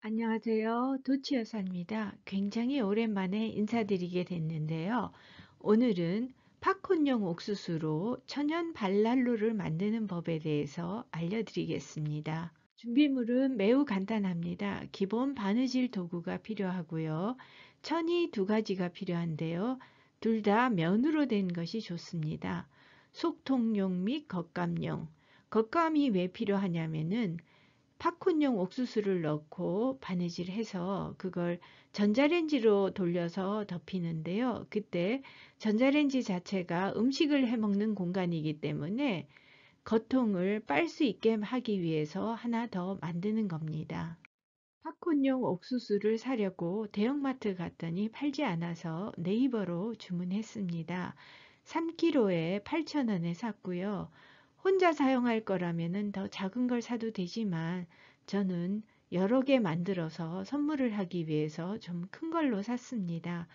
안녕하세요. 도치여사입니다. 굉장히 오랜만에 인사드리게 됐는데요. 오늘은 팝콘용 옥수수로 천연 발랄루를 만드는 법에 대해서 알려드리겠습니다. 준비물은 매우 간단합니다. 기본 바느질 도구가 필요하고요. 천이 두 가지가 필요한데요. 둘 다 면으로 된 것이 좋습니다. 속통용 및 겉감용. 겉감이 왜 필요하냐면은 팝콘용 옥수수를 넣고 바느질해서 그걸 전자레인지로 돌려서 덮이는데요. 그때 전자레인지 자체가 음식을 해먹는 공간이기 때문에 겉통을 빨 수 있게 하기 위해서 하나 더 만드는 겁니다. 팝콘용 옥수수를 사려고 대형마트 갔더니 팔지 않아서 네이버로 주문했습니다. 3kg에 8,000원에 샀고요. 혼자 사용할 거라면 더 작은 걸 사도 되지만 저는 여러 개 만들어서 선물을 하기 위해서 좀 큰 걸로 샀습니다.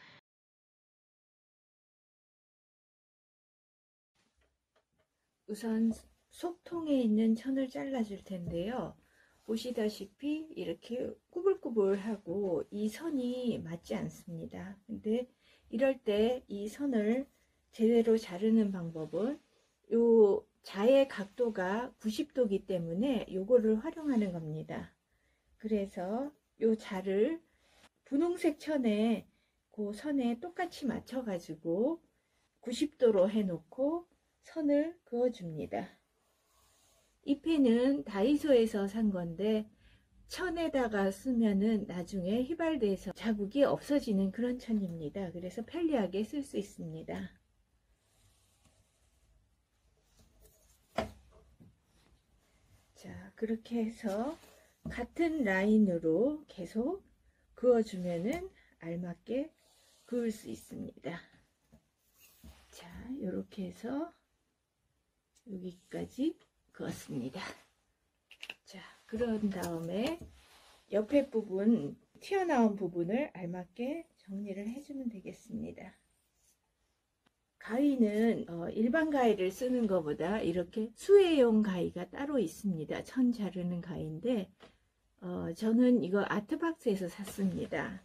우선 속통에 있는 천을 잘라 줄 텐데요. 보시다시피 이렇게 꾸불꾸불하고 이 선이 맞지 않습니다. 근데 이럴 때 이 선을 제대로 자르는 방법은 요 자의 각도가 90도이기 때문에 요거를 활용하는 겁니다. 그래서 요 자를 분홍색 천에 그 선에 똑같이 맞춰 가지고 90도로 해 놓고 선을 그어줍니다. 이 펜은 다이소에서 산 건데 천에다가 쓰면은 나중에 휘발돼서 자국이 없어지는 그런 천입니다. 그래서 편리하게 쓸 수 있습니다. 자, 그렇게 해서 같은 라인으로 계속 그어주면은 알맞게 그을 수 있습니다. 자, 이렇게 해서 여기까지 그었습니다. 자, 그런 다음에 옆에 부분, 튀어나온 부분을 알맞게 정리를 해주면 되겠습니다. 가위는 일반 가위를 쓰는 것보다 이렇게 수혜용 가위가 따로 있습니다. 천 자르는 가위인데 저는 이거 아트박스에서 샀습니다.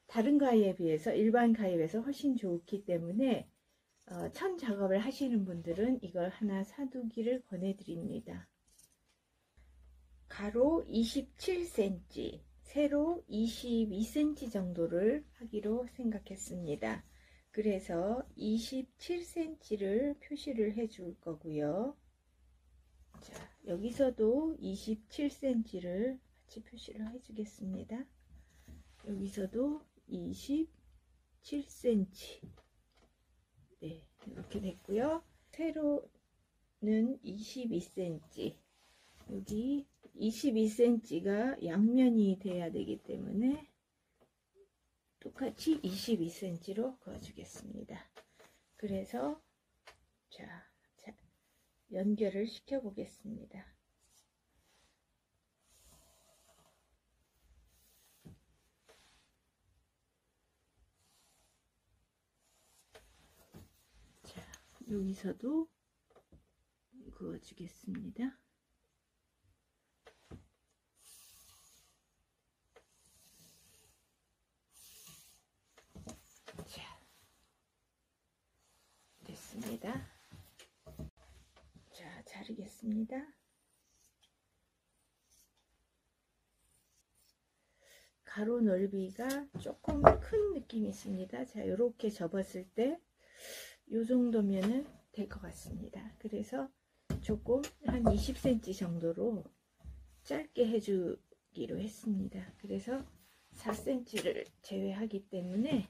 다른 가위에 비해서 일반 가위에 비해서 훨씬 좋기 때문에 천 작업을 하시는 분들은 이걸 하나 사두기를 권해드립니다. 가로 27cm, 세로 22cm 정도를 하기로 생각했습니다. 그래서 27cm를 표시를 해 줄 거고요. 자, 여기서도 27cm를 같이 표시를 해 주겠습니다. 여기서도 27cm. 네, 이렇게 됐고요. 세로는 22cm. 여기 22cm가 양면이 돼야 되기 때문에 똑같이 22cm로 그어주겠습니다. 그래서 자, 연결을 시켜 보겠습니다. 자, 여기서도 그어주겠습니다. 자, 됐습니다. 자, 자르겠습니다. 가로 넓이가 조금 큰 느낌이 있습니다. 자, 이렇게 접었을 때 이 정도면은 될 것 같습니다. 그래서 조금 한 20cm 정도로 짧게 해주기로 했습니다. 그래서 4cm를 제외하기 때문에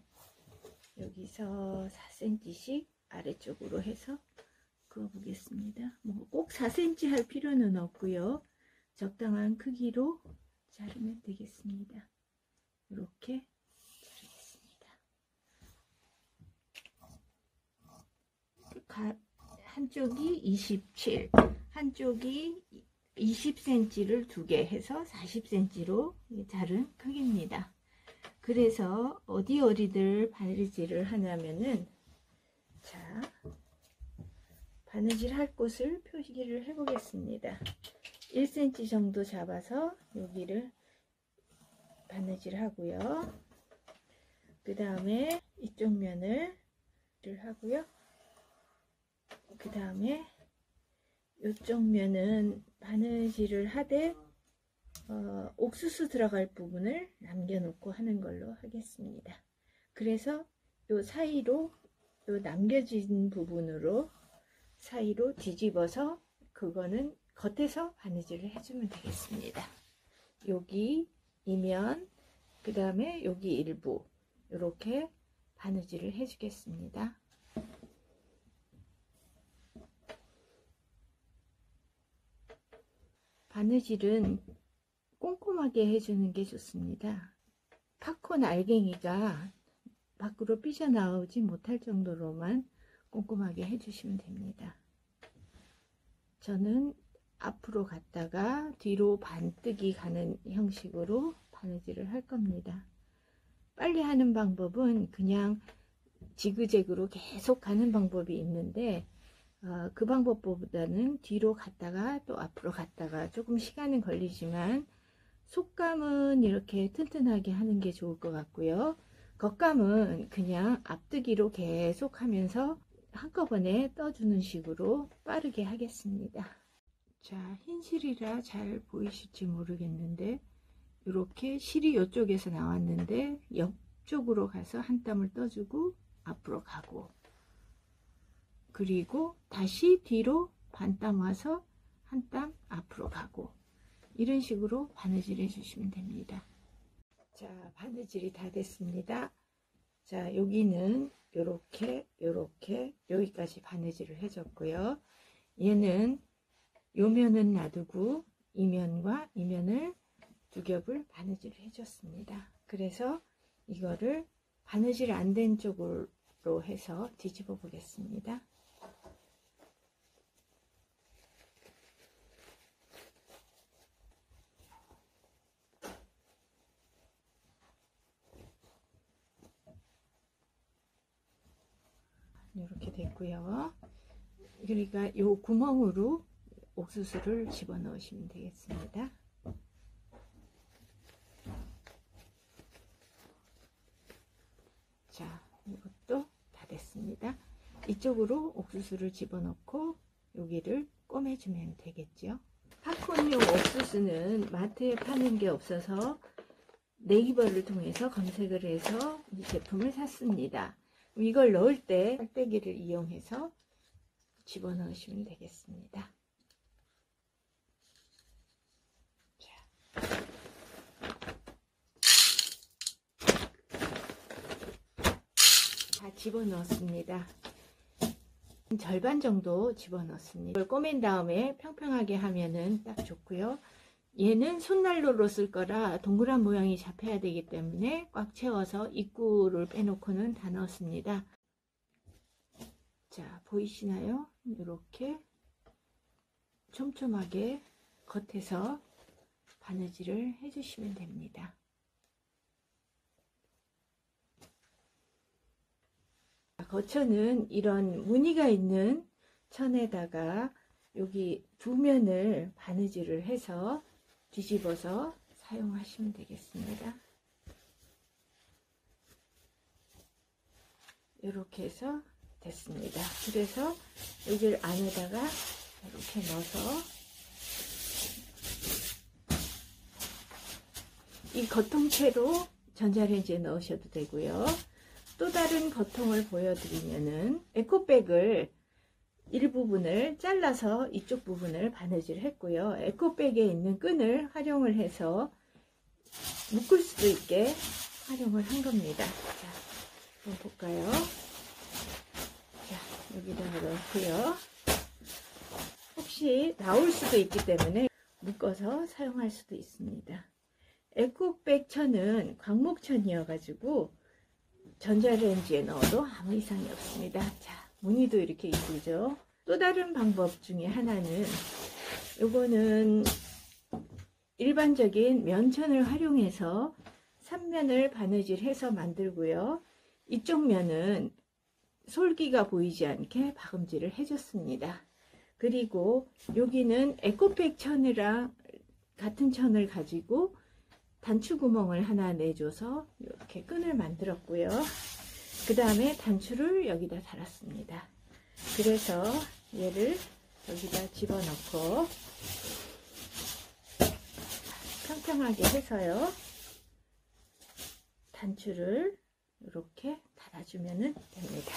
여기서 4cm씩 아래쪽으로 해서 그어 보겠습니다. 뭐 꼭 4cm 할 필요는 없고요. 적당한 크기로 자르면 되겠습니다. 이렇게 자르겠습니다. 한쪽이 27, 한쪽이 20cm를 두 개 해서 40cm로 자른 크기입니다. 그래서 어디를 바느질을 하냐면은 자, 바느질 할 곳을 표시를 해 보겠습니다. 1cm 정도 잡아서 여기를 바느질 하고요. 그 다음에 이쪽 면을 하고요. 그 다음에 이쪽 면은 바느질을 하되 옥수수 들어갈 부분을 남겨놓고 하는 걸로 하겠습니다. 그래서 요 사이로 요 남겨진 부분으로 사이로 뒤집어서 그거는 겉에서 바느질을 해주면 되겠습니다. 여기 이면 그 다음에 여기 일부 이렇게 바느질을 해주겠습니다. 바느질은 꼼꼼하게 해주는 게 좋습니다. 팝콘 알갱이가 밖으로 삐져나오지 못할 정도로만 꼼꼼하게 해주시면 됩니다. 저는 앞으로 갔다가 뒤로 반뜨기 가는 형식으로 바느질을 할 겁니다. 빨리 하는 방법은 그냥 지그재그로 계속 가는 방법이 있는데 그 방법보다는 뒤로 갔다가 또 앞으로 갔다가 조금 시간은 걸리지만 속감은 이렇게 튼튼하게 하는 게 좋을 것 같고요. 겉감은 그냥 앞뜨기로 계속 하면서 한꺼번에 떠주는 식으로 빠르게 하겠습니다. 자, 흰 실이라 잘 보이실지 모르겠는데 이렇게 실이 이쪽에서 나왔는데 옆쪽으로 가서 한 땀을 떠주고 앞으로 가고, 그리고 다시 뒤로 반 땀 와서 한 땀 앞으로 가고, 이런 식으로 바느질 해주시면 됩니다. 자, 바느질이 다 됐습니다. 자, 여기는 요렇게 여기까지 바느질을 해줬고요. 얘는 요 면은 놔두고 이 면과 이 면을 두 겹을 바느질을 해줬습니다. 그래서 이거를 바느질 안 된 쪽으로 해서 뒤집어 보겠습니다. 이렇게 됐고요. 그러니까 요 구멍으로 옥수수를 집어 넣으시면 되겠습니다. 자, 이것도 다 됐습니다. 이쪽으로 옥수수를 집어넣고 여기를 꼬매주면 되겠죠. 팝콘용 옥수수는 마트에 파는 게 없어서 네이버를 통해서 검색을 해서 이 제품을 샀습니다. 이걸 넣을 때 빨대기를 이용해서 집어넣으시면 되겠습니다. 다 집어넣었습니다. 절반 정도 집어넣습니다. 이걸 꼬맨 다음에 평평하게 하면은 딱 좋고요. 얘는 손난로로 쓸 거라 동그란 모양이 잡혀야 되기 때문에 꽉 채워서 입구를 빼놓고는 다 넣었습니다. 자, 보이시나요? 이렇게 촘촘하게 겉에서 바느질을 해주시면 됩니다. 겉천은 이런 무늬가 있는 천에다가 여기 두 면을 바느질을 해서 뒤집어서 사용하시면 되겠습니다. 이렇게 해서 됐습니다. 그래서 여기를 안에다가 이렇게 넣어서 이 겉통채로 전자레인지에 넣으셔도 되고요. 또 다른 겉통을 보여드리면은 에코백을 일부분을 잘라서 이쪽 부분을 바느질 했고요. 에코백에 있는 끈을 활용을 해서 묶을 수도 있게 활용을 한 겁니다. 자, 한번 볼까요? 자, 여기다가 넣고요. 혹시 나올 수도 있기 때문에 묶어서 사용할 수도 있습니다. 에코백 천은 광목천이어 가지고 전자레인지에 넣어도 아무 이상이 없습니다. 자, 무늬도 이렇게 이쁘죠. 또 다른 방법 중에 하나는 요거는 일반적인 면천을 활용해서 3면을 바느질해서 만들고요. 이쪽 면은 솔기가 보이지 않게 박음질을 해줬습니다. 그리고 여기는 에코백 천이랑 같은 천을 가지고 단추 구멍을 하나 내줘서 이렇게 끈을 만들었고요. 그 다음에 단추를 여기다 달았습니다. 그래서 얘를 여기다 집어넣고 평평하게 해서요. 단추를 이렇게 달아주면 됩니다.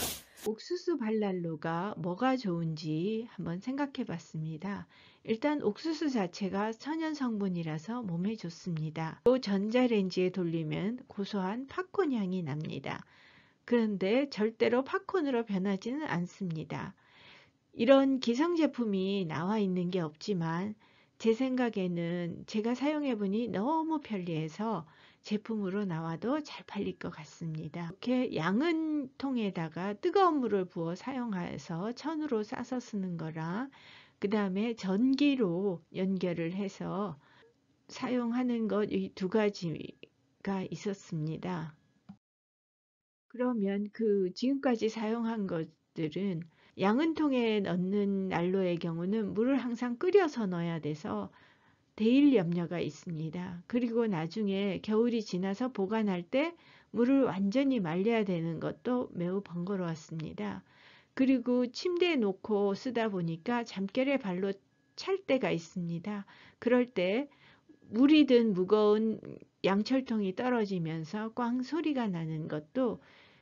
옥수수 발난로가 뭐가 좋은지 한번 생각해 봤습니다. 일단 옥수수 자체가 천연 성분이라서 몸에 좋습니다. 또 전자레인지에 돌리면 고소한 팝콘 향이 납니다. 그런데 절대로 팝콘으로 변하지는 않습니다. 이런 기성 제품이 나와 있는 게 없지만 제 생각에는 제가 사용해 보니 너무 편리해서 제품으로 나와도 잘 팔릴 것 같습니다. 이렇게 양은 통에다가 뜨거운 물을 부어 사용해서 천으로 싸서 쓰는 거랑 그 다음에 전기로 연결을 해서 사용하는 것 이 두 가지가 있었습니다. 그러면 그 지금까지 사용한 것들은 양은 통에 넣는 난로의 경우는 물을 항상 끓여서 넣어야 돼서 데일 염려가 있습니다. 그리고 나중에 겨울이 지나서 보관할 때 물을 완전히 말려야 되는 것도 매우 번거로웠습니다. 그리고 침대에 놓고 쓰다 보니까 잠결에 발로 찰 때가 있습니다. 그럴 때 물이 든 무거운 양철통이 떨어지면서 꽝 소리가 나는 것도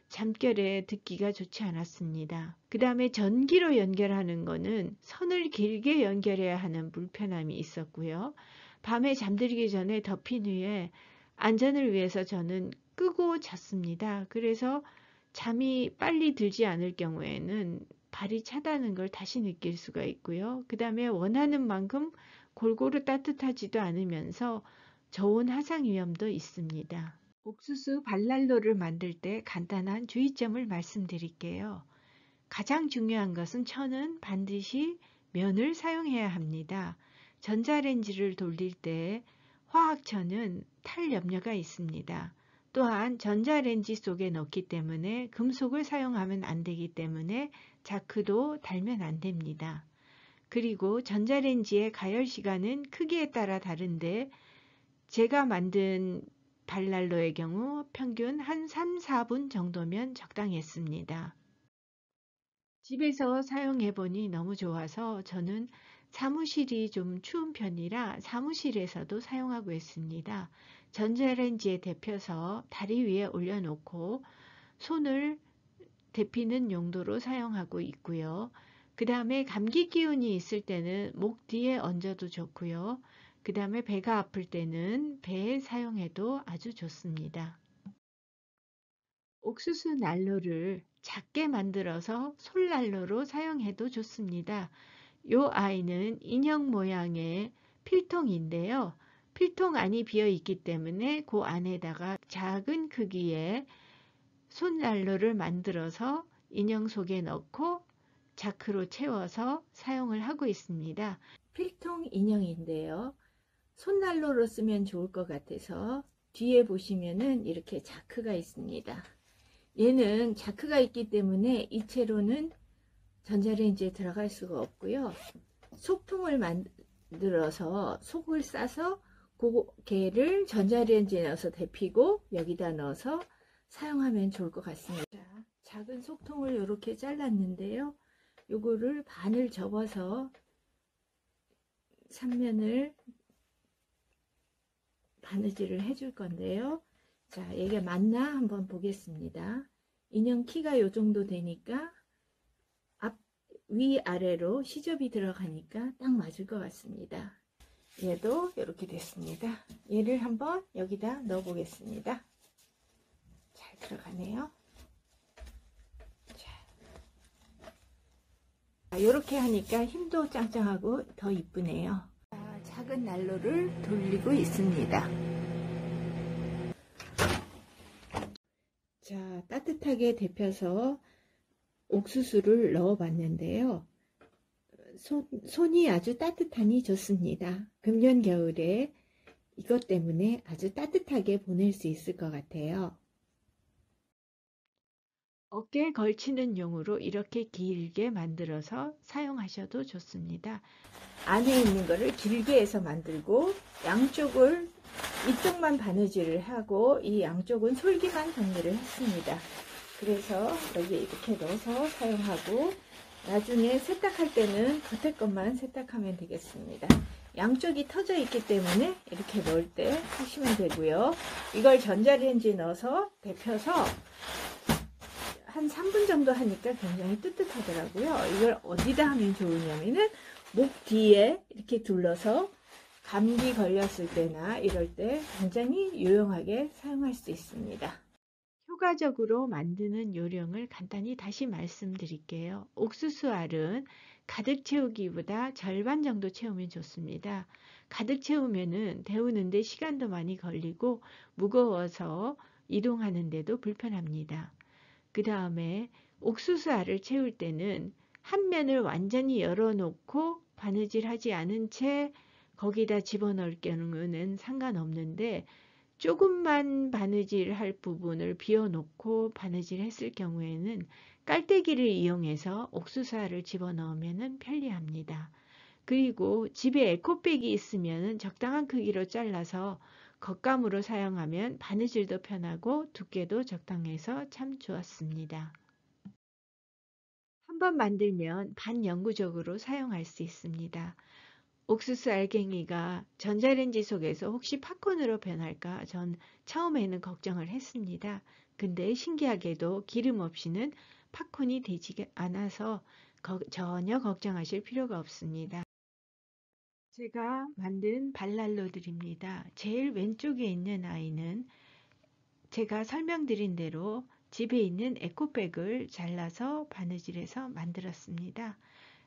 잠결에 듣기가 좋지 않았습니다. 그 다음에 전기로 연결하는 거는 선을 길게 연결해야 하는 불편함이 있었고요. 밤에 잠들기 전에 덮인 후에 안전을 위해서 저는 끄고 잤습니다. 그래서 잠이 빨리 들지 않을 경우에는 발이 차다는 걸 다시 느낄 수가 있고요. 그 다음에 원하는 만큼 골고루 따뜻하지도 않으면서 저온 화상 위험도 있습니다. 옥수수 발난로를 만들 때 간단한 주의점을 말씀드릴게요. 가장 중요한 것은 천은 반드시 면을 사용해야 합니다. 전자레인지를 돌릴 때 화학천은 탈 염려가 있습니다. 또한 전자레인지 속에 넣기 때문에 금속을 사용하면 안 되기 때문에 자크도 달면 안 됩니다. 그리고 전자레인지의 가열 시간은 크기에 따라 다른데 제가 만든 발난로의 경우 평균 한 3, 4분 정도면 적당했습니다. 집에서 사용해 보니 너무 좋아서 저는 사무실이 좀 추운 편이라 사무실에서도 사용하고 있습니다. 전자레인지에 데펴서 다리 위에 올려놓고 손을 데피는 용도로 사용하고 있고요. 그 다음에 감기 기운이 있을 때는 목 뒤에 얹어도 좋고요. 그 다음에 배가 아플 때는 배에 사용해도 아주 좋습니다. 옥수수 난로를 작게 만들어서 솔난로로 사용해도 좋습니다. 요 아이는 인형 모양의 필통인데요. 필통 안이 비어 있기 때문에 그 안에다가 작은 크기의 손난로를 만들어서 인형 속에 넣고 자크로 채워서 사용을 하고 있습니다. 필통 인형인데요. 손난로로 쓰면 좋을 것 같아서 뒤에 보시면은 이렇게 자크가 있습니다. 얘는 자크가 있기 때문에 이채로는 전자레인지에 들어갈 수가 없고요. 속통을 만들어서 속을 싸서 걔를 전자레인지에 넣어서 데피고 여기다 넣어서 사용하면 좋을 것 같습니다. 작은 속통을 이렇게 잘랐는데요. 요거를 반을 접어서 3면을 바느질을 해줄 건데요. 자, 얘가 맞나 한번 보겠습니다. 인형 키가 요 정도 되니까 위아래로 시접이 들어가니까 딱 맞을 것 같습니다. 얘도 이렇게 됐습니다. 얘를 한번 여기다 넣어 보겠습니다. 잘 들어가네요. 자, 이렇게 하니까 힘도 짱짱하고 더 이쁘네요. 자, 작은 난로를 돌리고 있습니다. 자, 따뜻하게 데펴서 옥수수를 넣어 봤는데요. 손이 아주 따뜻하니 좋습니다. 금년 겨울에 이것 때문에 아주 따뜻하게 보낼 수 있을 것 같아요. 어깨에 걸치는 용으로 이렇게 길게 만들어서 사용하셔도 좋습니다. 안에 있는 거를 길게 해서 만들고 양쪽을 이쪽만 바느질을 하고 이 양쪽은 솔기만 정리를 했습니다. 그래서 여기 이렇게 넣어서 사용하고 나중에 세탁할 때는 겉에 것만 세탁하면 되겠습니다. 양쪽이 터져 있기 때문에 이렇게 넣을 때 하시면 되고요. 이걸 전자레인지에 넣어서 데펴서 한 3분 정도 하니까 굉장히 뜨뜻하더라고요. 이걸 어디다 하면 좋으냐면은 목 뒤에 이렇게 둘러서 감기 걸렸을 때나 이럴 때 굉장히 유용하게 사용할 수 있습니다. 효과적으로 만드는 요령을 간단히 다시 말씀드릴게요. 옥수수 알은 가득 채우기보다 절반 정도 채우면 좋습니다. 가득 채우면은 데우는데 시간도 많이 걸리고 무거워서 이동하는데도 불편합니다. 그 다음에 옥수수 알을 채울 때는 한 면을 완전히 열어놓고 바느질 하지 않은 채 거기다 집어넣을 경우는 상관없는데 조금만 바느질 할 부분을 비워놓고 바느질 했을 경우에는 깔때기를 이용해서 옥수수알을 집어넣으면 편리합니다. 그리고 집에 에코백이 있으면 적당한 크기로 잘라서 겉감으로 사용하면 바느질도 편하고 두께도 적당해서 참 좋았습니다. 한번 만들면 반영구적으로 사용할 수 있습니다. 옥수수 알갱이가 전자레인지 속에서 혹시 팝콘으로 변할까 전 처음에는 걱정을 했습니다. 근데 신기하게도 기름 없이는 팝콘이 되지 않아서 전혀 걱정하실 필요가 없습니다. 제가 만든 발난로들입니다. 제일 왼쪽에 있는 아이는 제가 설명드린 대로 집에 있는 에코백을 잘라서 바느질해서 만들었습니다.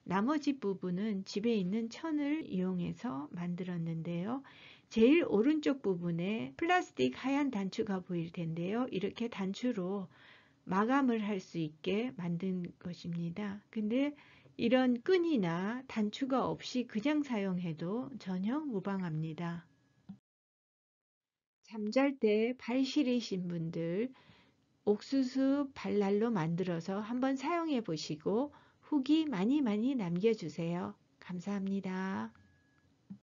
나머지 부분은 집에 있는 천을 이용해서 만들었는데요. 제일 오른쪽 부분에 플라스틱 하얀 단추가 보일 텐데요. 이렇게 단추로 마감을 할 수 있게 만든 것입니다. 근데 이런 끈이나 단추가 없이 그냥 사용해도 전혀 무방합니다. 잠잘 때 발 시리신 분들 옥수수 발난로 만들어서 한번 사용해 보시고 후기 많이 남겨주세요. 감사합니다.